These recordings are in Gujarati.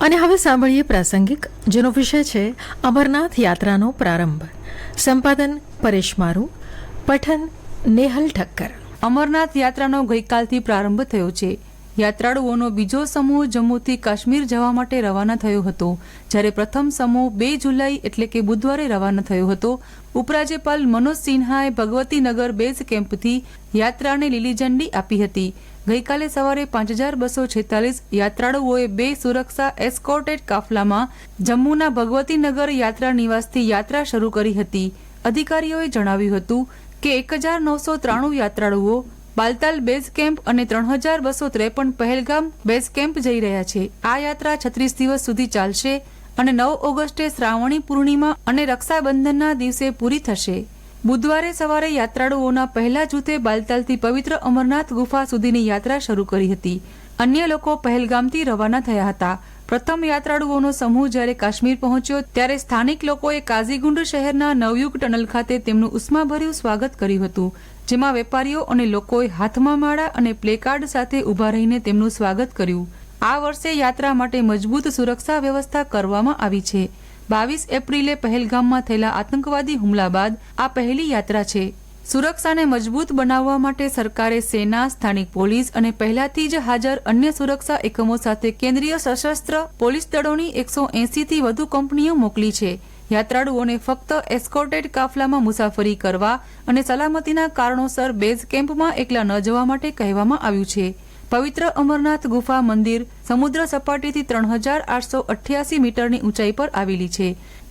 અને હવે સાંભળીએ પ્રાસંગિક, જેનો વિષય છે અમરનાથ યાત્રાનો પ્રારંભ. સંપાદન પરેશ મારુ, પઠન નેહલ ઠક્કર. અમરનાથ યાત્રાનો ગઈકાલથી પ્રારંભ થયો છે. યાત્રાળુઓનો બીજો સમૂહ જમ્મુથી કાશ્મીર જવા માટે રવાના થયો હતો, જ્યારે પ્રથમ સમૂહ 2 જુલાઈ એટલે કે બુધવારે રવાના થયો હતો. ઉપરાજ્યપાલ મનોજ સિન્હાએ ભગવતીનગર બેઝ કેમ્પથી યાત્રાને લીલી ઝંડી આપી હતી. ગઈકાલે સવારે 5246 યાત્રાળુઓએ 2 સુરક્ષા એસ્કોર્ટેડ કાફલામાં જમ્મુના ભગવતીનગર યાત્રા નિવાસથી યાત્રા શરૂ કરી હતી. અધિકારીઓએ જણાવ્યું હતું કે 1993 યાત્રાળુઓ બાલતાલ બેઝ કેમ્પ અને 3253 પહેલગામ બેઝ કેમ્પ જઈ રહ્યા છે. આ યાત્રા 36 દિવસ સુધી ચાલશે અને 9 ઓગસ્ટે શ્રાવણી પૂર્ણિમા અને રક્ષાબંધનના દિવસે પૂરી થશે. બુધવારે સવારે યાત્રાળુઓના પહેલા જૂથે બાલતાલથી પવિત્ર અમરનાથ ગુફા સુધીની યાત્રા શરૂ કરી હતી. અન્ય લોકો પહેલગામથી રવાના થયા હતા. પ્રથમ યાત્રાળુઓનો સમૂહ જ્યારે કાશ્મીર પહોંચ્યો ત્યારે સ્થાનિક લોકોએ કાઝીગુંડ શહેરના નવયુગ ટનલ ખાતે તેમનું ઉષ્માભર્યું સ્વાગત કર્યું હતું, જેમાં વેપારીઓ અને લોકોએ હાથમાં માળા અને પ્લેકાર્ડ સાથે ઊભા રહીને તેમનું સ્વાગત કર્યું. આ વર્ષે યાત્રા માટે મજબૂત સુરક્ષા વ્યવસ્થા કરવામાં આવી છે. 22 એપ્રિલે પહેલગામમાં થયેલા આતંકવાદી હુમલા બાદ આ પહેલી યાત્રા છે. સુરક્ષાને મજબૂત બનાવવા માટે સરકારે સેના, સ્થાનિક પોલીસ અને પહેલાથી જ હાજર અન્ય સુરક્ષા એકમો સાથે કેન્દ્રીય સશસ્ત્ર પોલીસ દળોની 180થી વધુ કંપનીઓ મોકલી છે. યાત્રાળુઓને ફક્ત એસ્કોર્ટેડ કાફલામાં મુસાફરી કરવા અને સલામતીના કારણોસર બેઝ કેમ્પમાં એકલા ન જવા માટે કહેવામાં આવ્યું છે. પવિત્ર અમરનાથ ગુફા મંદિર સમુદ્ર સપાટીથી 3888 મીટરની ઊંચાઈ પર આવેલી છે.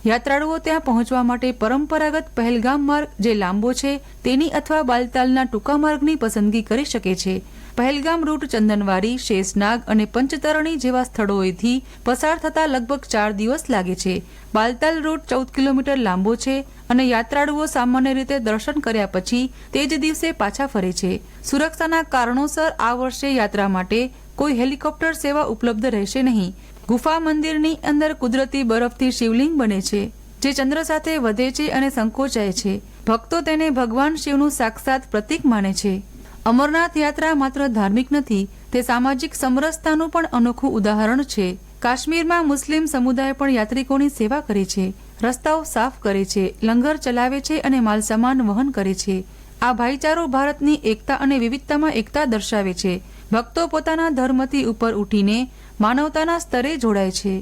યાત્રાળુઓ ત્યાં પહોંચવા માટે પરંપરાગત પહેલગામ માર્ગ, જે લાંબો છે, તેની અથવા બાલતાલના ટૂંકા માર્ગની પસંદગી કરી શકે છે. પહેલગામ રૂટ ચંદનવારી, શેષનાગ અને પંચતરણી જેવા સ્થળોએથી પસાર થતા લગભગ 4 દિવસ લાગે છે. બાલતાલ રૂટ 14 કિલોમીટર લાંબો છે અને યાત્રાળુઓ સામાન્ય રીતે દર્શન કર્યા પછી તે જ દિવસે પાછા ફરે છે. સુરક્ષાના કારણોસર આ વર્ષે યાત્રા માટે કોઈ હેલિકોપ્ટર સેવા ઉપલબ્ધ રહેશે નહીં. ગુફા મંદિરની અંદર કુદરતી બરફથી શિવલિંગ બને છે, જે ચંદ્ર સાથે વધે છે અને સંકોચાય છે. ભક્તો તેને ભગવાન શિવનું સાક્ષાત પ્રતીક માને છે. અમરનાથ યાત્રા માત્ર ધાર્મિક નથી, તે સામાજિક સમરસતાનું પણ અનોખું ઉદાહરણ છે. કાશ્મીરમાં મુસ્લિમ સમુદાય પણ યાત્રિકોની સેવા કરે છે, રસ્તાઓ સાફ કરે છે, લંગર ચલાવે છે અને માલસામાન વહન કરે છે. આ ભાઈચારો ભારતની એકતા અને વિવિધતામાં એકતા દર્શાવે છે. ભક્તો પોતાના ધર્મથી ઉપર ઉઠીને માનવતાના સ્તરે જોડાય છે.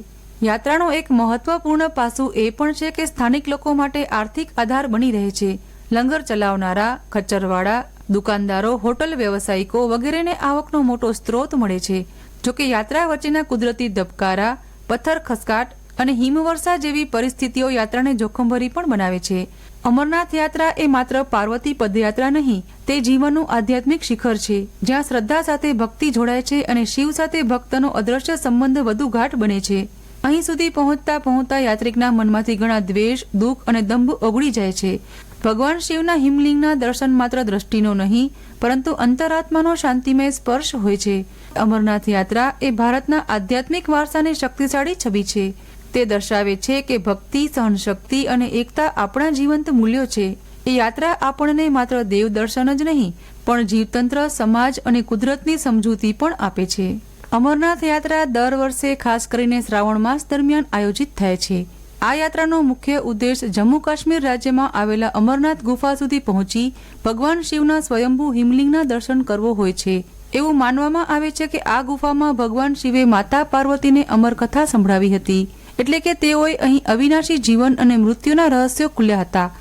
યાત્રાનો એક મહત્વપૂર્ણ પાસું એ પણ છે કે સ્થાનિક લોકો માટે આર્થિક આધાર બની રહે છે. લંગર ચલાવનારા, ખચ્ચરવાળા, દુકાનદારો, હોટલ વ્યવસાયિકો વગેરેને આવકનો મોટો સ્ત્રોત મળે છે. જોકે યાત્રા વચ્ચેના કુદરતી ધબકારા, પથ્થર ખસકાટ અને હિમવર્ષા જેવી પરિસ્થિતિઓ યાત્રાને જોખમભરી પણ બનાવે છે. અમરનાથ યાત્રા એ માત્ર પાર્વતી પદયાત્રા નહીં, તે જીવનનું આધ્યાત્મિક શિખર છે, જ્યાં શ્રદ્ધા સાથે ભક્તિ જોડાય છે અને શિવ સાથે ભક્તનો અદ્રશ્ય સંબંધ વધુ ગાઢ બને છે. અહીં સુધી પહોંચતા પહોંચતા યાત્રિકના મનમાંથી ઘણા દ્વેષ, દુઃખ અને દંભ ઓગળી જાય છે. ભગવાન શિવના હિમલિંગના દર્શન માત્ર દ્રષ્ટિનો નહીં, પરંતુ અંતરાત્માનો શાંતિમય સ્પર્શ હોય છે. અમરનાથ યાત્રા એ ભારતના આધ્યાત્મિક વારસાની શક્તિશાળી છબી છે. તે દર્શાવે છે કે ભક્તિ, સહનશક્તિ અને એકતા આપણા જીવંત મૂલ્યો છે. એ યાત્રા આપણને માત્ર દેવ દર્શન જ નહીં, પણ જીવતંત્ર, સમાજ અને કુદરતની સમજૂતી પણ આપે છે. અમરનાથ યાત્રા દર વર્ષે ખાસ કરીને શ્રાવણ માસ દરમિયાન આયોજિત થાય છે. આ યાત્રાનો મુખ્ય ઉદ્દેશ જમ્મુ કાશ્મીર રાજ્યમાં આવેલા અમરનાથ ગુફા સુધી પહોંચી ભગવાન શિવના સ્વયંભૂ હિમલિંગના દર્શન કરવો હોય છે. એવું માનવામાં આવે છે કે આ ગુફામાં ભગવાન શિવે માતા પાર્વતીને અમરકથા સંભળાવી હતી, એટલે કે તેઓએ અહીં અવિનાશી જીવન અને મૃત્યુના રહસ્યો ખુલ્યા હતા.